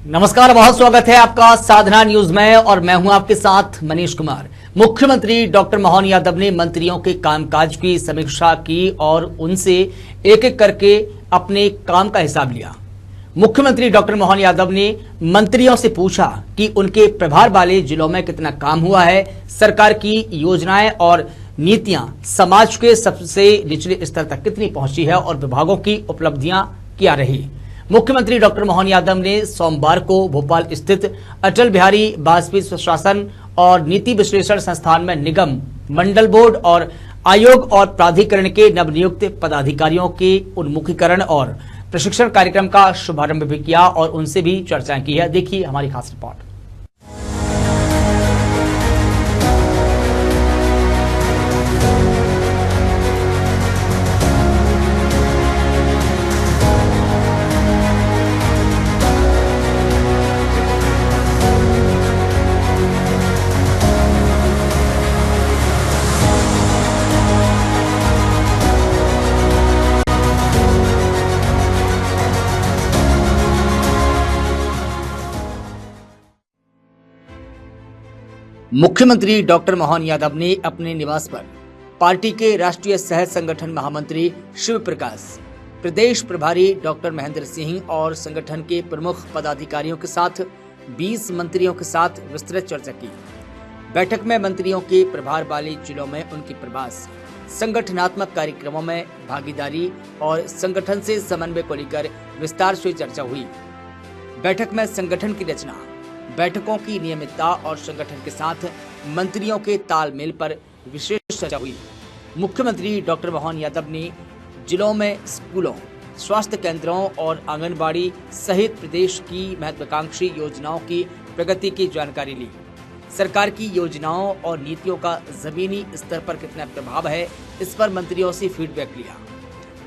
नमस्कार, बहुत स्वागत है आपका साधना न्यूज में और मैं हूं आपके साथ मनीष कुमार। मुख्यमंत्री डॉक्टर मोहन यादव ने मंत्रियों के कामकाज की समीक्षा की और उनसे एक एक करके अपने काम का हिसाब लिया। मुख्यमंत्री डॉक्टर मोहन यादव ने मंत्रियों से पूछा कि उनके प्रभार वाले जिलों में कितना काम हुआ है, सरकार की योजनाएं और नीतियां समाज के सबसे निचले स्तर तक कितनी पहुंची है और विभागों की उपलब्धियां क्या रही। मुख्यमंत्री डॉक्टर मोहन यादव ने सोमवार को भोपाल स्थित अटल बिहारी वाजपेयी स्वशासन और नीति विश्लेषण संस्थान में निगम, मंडल बोर्ड और आयोग और प्राधिकरण के नवनियुक्त पदाधिकारियों के उन्मुखीकरण और प्रशिक्षण कार्यक्रम का शुभारंभ भी किया और उनसे भी चर्चा की है। देखिए हमारी खास रिपोर्ट। मुख्यमंत्री डॉक्टर मोहन यादव ने अपने निवास पर पार्टी के राष्ट्रीय सह संगठन महामंत्री शिव प्रकाश, प्रदेश प्रभारी डॉक्टर महेंद्र सिंह और संगठन के प्रमुख पदाधिकारियों के साथ 20 मंत्रियों के साथ विस्तृत चर्चा की। बैठक में मंत्रियों के प्रभार वाले जिलों में उनके प्रवास, संगठनात्मक कार्यक्रमों में भागीदारी और संगठन से समन्वय को लेकर विस्तार से चर्चा हुई। बैठक में संगठन की रचना, बैठकों की नियमितता और संगठन के साथ मंत्रियों के तालमेल पर विशेष चर्चा हुई। मुख्यमंत्री डॉक्टर मोहन यादव ने जिलों में स्कूलों, स्वास्थ्य केंद्रों और आंगनबाड़ी सहित प्रदेश की महत्वाकांक्षी योजनाओं की प्रगति की जानकारी ली। सरकार की योजनाओं और नीतियों का जमीनी स्तर पर कितना प्रभाव है, इस पर मंत्रियों से फीडबैक लिया।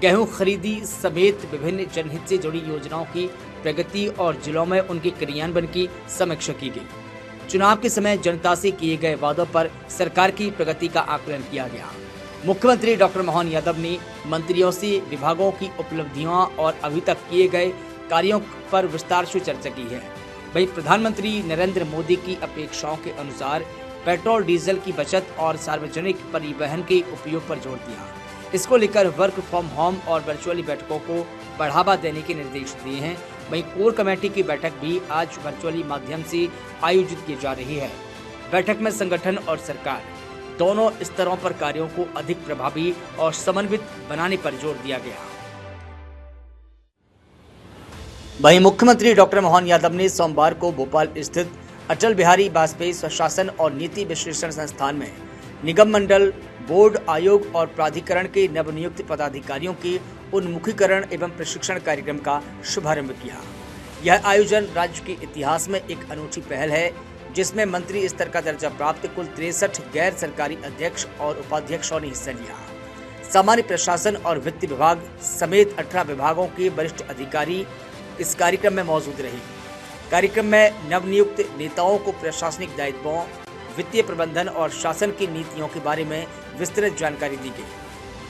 गेहूं खरीदी समेत विभिन्न जनहित से जुड़ी योजनाओं की प्रगति और जिलों में उनके क्रियान्वयन की समीक्षा की गई। चुनाव के समय जनता से किए गए वादों पर सरकार की प्रगति का आकलन किया गया। मुख्यमंत्री डॉक्टर मोहन यादव ने मंत्रियों से विभागों की उपलब्धियों और अभी तक किए गए कार्यों पर विस्तार से चर्चा की है। वहीं प्रधानमंत्री नरेंद्र मोदी की अपेक्षाओं के अनुसार पेट्रोल डीजल की बचत और सार्वजनिक परिवहन के उपयोग पर जोर दिया। इसको लेकर वर्क फ्रॉम होम और वर्चुअली बैठकों को बढ़ावा देने के निर्देश दिए हैं। वहीं कोर कमेटी की बैठक भी आज वर्चुअली माध्यम से आयोजित की जा रही है। बैठक में संगठन और सरकार दोनों स्तरों पर कार्यों को अधिक प्रभावी और समन्वित बनाने पर जोर दिया गया। वहीं मुख्यमंत्री डॉक्टर मोहन यादव ने सोमवार को भोपाल स्थित अटल बिहारी वाजपेयी स्वशासन और नीति विश्लेषण संस्थान में निगम, मंडल बोर्ड, आयोग और प्राधिकरण के नवनियुक्त पदाधिकारियों के उन्मुखीकरण एवं प्रशिक्षण कार्यक्रम का शुभारंभ किया। यह आयोजन राज्य के इतिहास में एक अनूठी पहल है, जिसमें मंत्री स्तर का दर्जा प्राप्त कुल 63 गैर सरकारी अध्यक्ष और उपाध्यक्षों ने हिस्सा लिया। सामान्य प्रशासन और वित्त विभाग समेत 18 विभागों के वरिष्ठ अधिकारी इस कार्यक्रम में मौजूद रहे। कार्यक्रम में नवनियुक्त नेताओं को प्रशासनिक दायित्वों, वित्तीय प्रबंधन और शासन की नीतियों के बारे में विस्तृत जानकारी दी गई।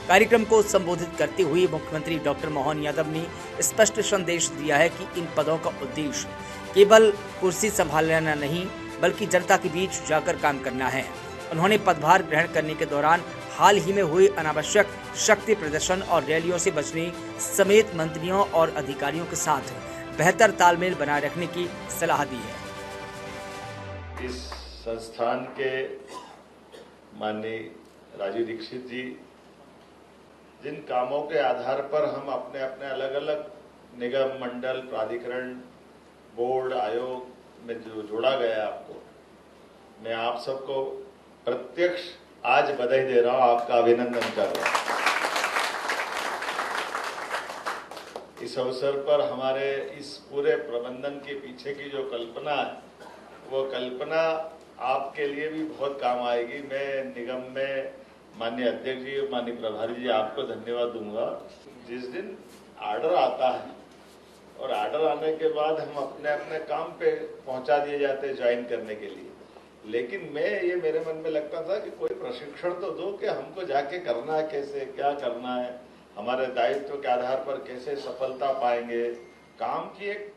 कार्यक्रम को संबोधित करते हुए मुख्यमंत्री डॉक्टर मोहन यादव ने स्पष्ट संदेश दिया है कि इन पदों का उद्देश्य केवल कुर्सी संभालना नहीं, बल्कि जनता के बीच जाकर काम करना है। उन्होंने पदभार ग्रहण करने के दौरान हाल ही में हुए अनावश्यक शक्ति प्रदर्शन और रैलियों से बचने समेत मंत्रियों और अधिकारियों के साथ बेहतर तालमेल बनाए रखने की सलाह दी है। इस संस्थान के माननीय राजीव दीक्षित जी जिन कामों के आधार पर हम अपने अपने अलग अलग निगम, मंडल, प्राधिकरण, बोर्ड, आयोग में जो जोड़ा गया आपको, मैं आप सबको प्रत्यक्ष आज बधाई दे रहा हूं, आपका अभिनंदन कर रहा हूं। इस अवसर पर हमारे इस पूरे प्रबंधन के पीछे की जो कल्पना है, वो कल्पना आपके लिए भी बहुत काम आएगी। मैं निगम में माननीय अध्यक्ष जी, माननीय प्रभारी जी, आपको धन्यवाद दूंगा। जिस दिन आर्डर आता है और आर्डर आने के बाद हम अपने अपने काम पे पहुंचा दिए जाते हैं ज्वाइन करने के लिए, लेकिन ये मेरे मन में लगता था कि कोई प्रशिक्षण तो दो कि हमको जाके करना है, कैसे क्या करना है, हमारे दायित्व के आधार पर कैसे सफलता पाएंगे। काम की एक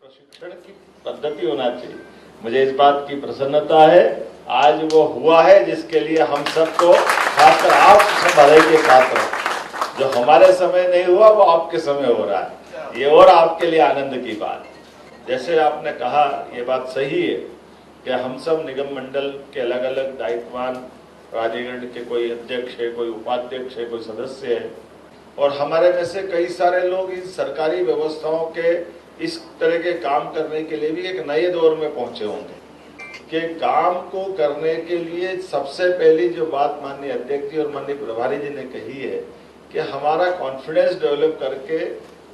प्रशिक्षण की पद्धति होना चाहिए। मुझे इस बात की प्रसन्नता है, आज वो हुआ है जिसके लिए हम सबको, खासकर आप सब बधाई के पात्र हैं। जो हमारे समय नहीं हुआ वो आपके समय हो रहा है, ये और आपके लिए आनंद की बात। जैसे आपने कहा, ये बात सही है कि हम सब निगम मंडल के अलग अलग दायित्ववान प्राधिकरण के, कोई अध्यक्ष है, कोई उपाध्यक्ष है, कोई सदस्य है, और हमारे में से कई सारे लोग इस सरकारी व्यवस्थाओं के इस तरह के काम करने के लिए भी एक नए दौर में पहुंचे होंगे कि काम को करने के लिए सबसे पहली जो बात माननीय अध्यक्ष जी और माननीय प्रभारी जी ने कही है कि हमारा कॉन्फिडेंस डेवलप करके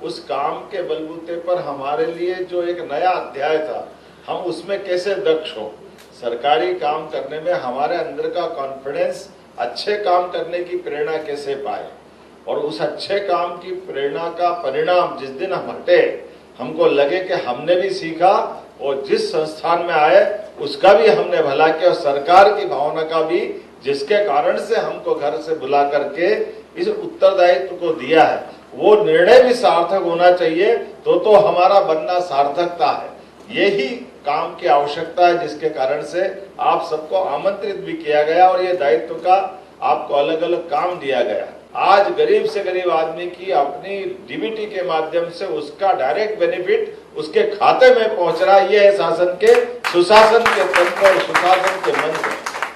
उस काम के बलबूते पर हमारे लिए जो एक नया अध्याय था, हम उसमें कैसे दक्ष हों। सरकारी काम करने में हमारे अंदर का कॉन्फिडेंस, अच्छे काम करने की प्रेरणा कैसे पाए, और उस अच्छे काम की प्रेरणा का परिणाम जिस दिन हम हटे, हमको लगे कि हमने भी सीखा और जिस संस्थान में आए उसका भी हमने भला किया, और सरकार की भावना का भी, जिसके कारण से हमको घर से बुला करके इस उत्तरदायित्व को दिया है, वो निर्णय भी सार्थक होना चाहिए। तो हमारा बनना सार्थकता है। यही काम की आवश्यकता है, जिसके कारण से आप सबको आमंत्रित भी किया गया और ये दायित्व का आपको अलग अलग काम दिया गया। आज गरीब से गरीब आदमी की अपनी डीबीटी के माध्यम से उसका डायरेक्ट बेनिफिट उसके खाते में पहुंच रहा है। ये है शासन के, सुशासन के तंत्र और सुशासन के मंत्र,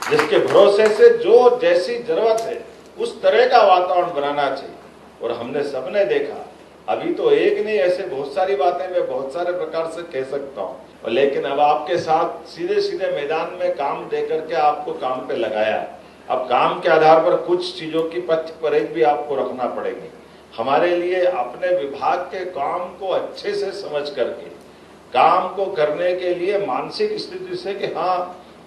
जिसके भरोसे से जो जैसी जरूरत है उस तरह का वातावरण बनाना चाहिए। और हमने सबने देखा, अभी तो एक नहीं, ऐसे बहुत सारी बातें मैं बहुत सारे प्रकार से कह सकता हूँ, और लेकिन अब आपके साथ सीधे सीधे मैदान में काम दे करके आपको काम पे लगाया। अब काम के आधार पर कुछ चीजों की पथ्य परहेज भी आपको रखना पड़ेगी। हमारे लिए अपने विभाग के काम को अच्छे से समझ करके काम को करने के लिए मानसिक स्थिति से कि हाँ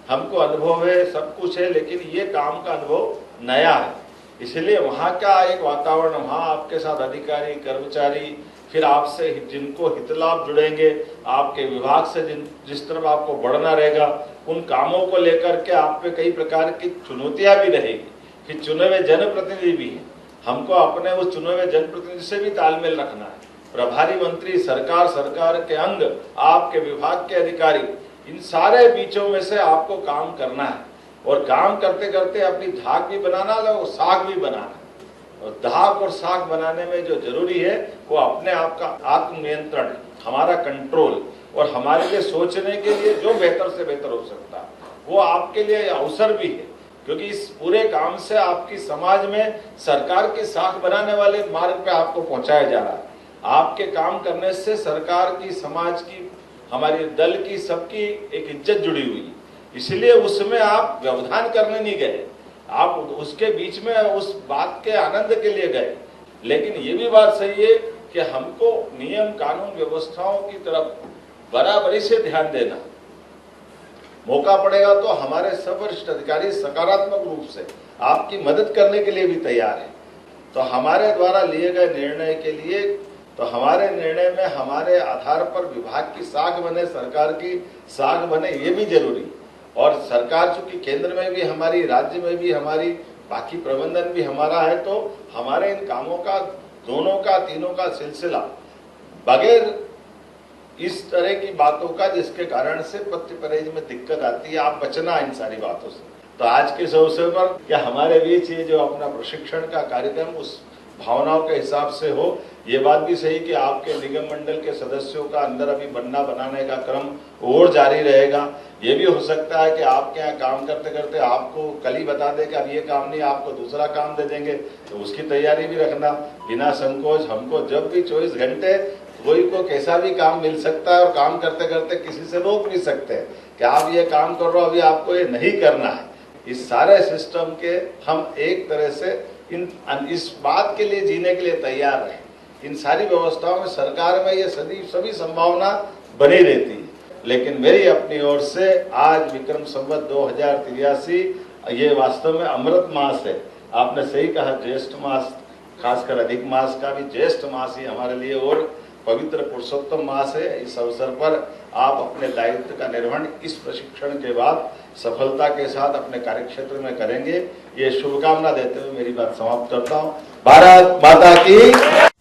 हमको अनुभव है, सब कुछ है, लेकिन ये काम का अनुभव नया है, इसलिए वहाँ का एक वातावरण, वहाँ आपके साथ अधिकारी कर्मचारी, फिर आपसे जिनको हित लाभ जुड़ेंगे, आपके विभाग से जिस तरफ आपको बढ़ना रहेगा, उन कामों को लेकर के आप पे कई प्रकार की चुनौतियां भी रहेगी। फिर चुने हुए जनप्रतिनिधि भी हैं, हमको अपने उस चुने हुए जनप्रतिनिधि से भी तालमेल रखना है। प्रभारी मंत्री, सरकार के अंग, आपके विभाग के अधिकारी, इन सारे बीचों में से आपको काम करना है, और काम करते करते अपनी धाक भी बनाना है और साख भी बनाना है। और धाक और साख बनाने में जो जरूरी है वो अपने आप का आत्मनियंत्रण है, हमारा कंट्रोल, और हमारे लिए सोचने के लिए जो बेहतर से बेहतर हो सकता है वो आपके लिए अवसर भी है, क्योंकि इस पूरे काम से आपकी समाज में सरकार की साख बनाने वाले मार्ग पे आपको पहुंचाया जा रहा है। आपके काम करने से सरकार की, समाज की, हमारी दल की, सबकी एक इज्जत जुड़ी हुई है। इसलिए उसमें आप व्यवधान करने नहीं गए, आप उसके बीच में उस बात के आनंद के लिए गए। लेकिन ये भी बात सही है कि हमको नियम कानून व्यवस्थाओं की तरफ बराबरी से ध्यान देना। मौका पड़ेगा तो हमारे सब वरिष्ठ अधिकारी सकारात्मक रूप से आपकी मदद करने के लिए भी तैयार है। तो हमारे द्वारा लिए गए निर्णय के लिए, तो हमारे निर्णय में हमारे आधार पर विभाग की साख बने, सरकार की साख बने, ये भी जरूरी। और सरकार चूंकि केंद्र में भी हमारी, राज्य में भी हमारी, बाकी प्रबंधन भी हमारा है, तो हमारे इन कामों का, दोनों का, तीनों का सिलसिला बगैर इस तरह की बातों का जिसके कारण से पथ्य परहेज में दिक्कत आती है, आप बचना इन सारी बातों से। तो आज के इस अवसर पर क्या हमारे बीच ये जो अपना प्रशिक्षण का कार्यक्रम उस भावनाओं के हिसाब से हो, ये बात भी सही कि आपके निगम मंडल के सदस्यों का अंदर अभी बनना बनाने का क्रम और जारी रहेगा। ये भी हो सकता है कि आपके यहाँ काम करते करते आपको कल ही बता दें कि अब ये काम नहीं, आपको दूसरा काम दे देंगे, तो उसकी तैयारी भी रखना बिना संकोच। हमको जब भी 24 घंटे कोई को कैसा भी काम मिल सकता है, और काम करते करते किसी से रोक नहीं सकते कि आप ये काम कर रहे हो, अभी आपको ये नहीं करना है। इस सारे सिस्टम के हम एक तरह से इस बात के लिए जीने के लिए तैयार रहे। इन सारी व्यवस्थाओं में सरकार में ये सभी संभावना बनी रहती है। लेकिन मेरी अपनी ओर से आज विक्रम संवत 2083 ये वास्तव में अमृत मास है। आपने सही कहा, ज्येष्ठ मास, खासकर अधिक मास का भी ज्येष्ठ मास ही हमारे लिए और पवित्र पुरुषोत्तम मास है। इस अवसर पर आप अपने दायित्व का निर्वहन इस प्रशिक्षण के बाद सफलता के साथ अपने कार्यक्षेत्र में करेंगे, ये शुभकामना देते हुए मेरी बात समाप्त करता हूँ। भारत माता की